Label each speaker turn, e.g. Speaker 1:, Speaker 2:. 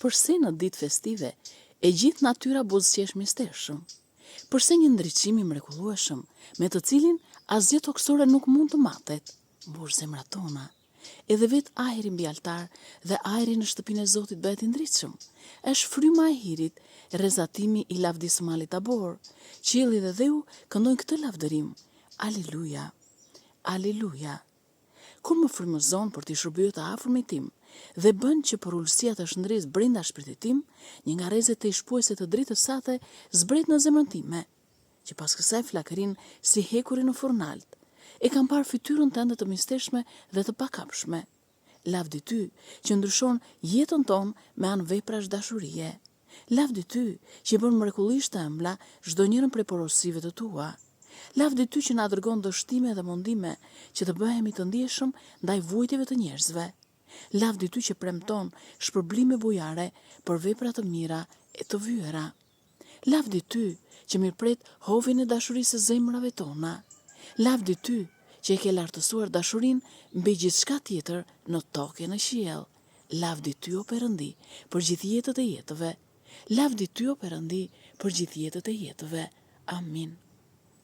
Speaker 1: Përse në ditë festive e gjithë natyra buzëqesh mistershëm? Përse një ndriçim i mrekullueshëm, me të cilin asgjë toksore nuk mund të matet, mbush zemrat tona? Edhe vetë ajri mbi altar dhe ajri në shtëpinë e Zotit bëhet i ndritshëm. Është fryma e hirit, rrezatimi i lavdisë malit Tabor. Qielli dhe dheu këndojnë këtë lavdërim. Aleluja. Aleluja. Kur më frymëzon për t'i shërbyer të afërmit tim dhe bën që për ulësia të shndrisë brenda shpirtit tim, një nga rrezet e shpuese të dritës sate zbret në zemrën time, që pas kësaj flakërin si hekurin në furnalt. E kam parë fytyrën tënde të mistershme dhe të pakapshme. Lavdi ty që ndryshon jetën tonë me anë veprash dashurie. Lavdi ty që bën mrekullisht të ëmbla çdo njërin prej porosive të tua. Lavdi ty që na dërgon dështime dhe mundime që të bëhemi të ndjeshëm ndaj vujtjeve të njerëzve. Lavdi ty që premton shpërblime bujare për vepra të mira e të vyera. Lavdi ty që mirëpret hovin e dashurisë së zemrave tona. Lavdi ty që e ke lartësuar dashurinë mbi gjithçka tjetër në tokë e në qiell. Lavdi ty o Perëndi për gjithë jetët e jetëve. Lavdi ty o Perëndi për gjithë jetët e jetëve. Amin.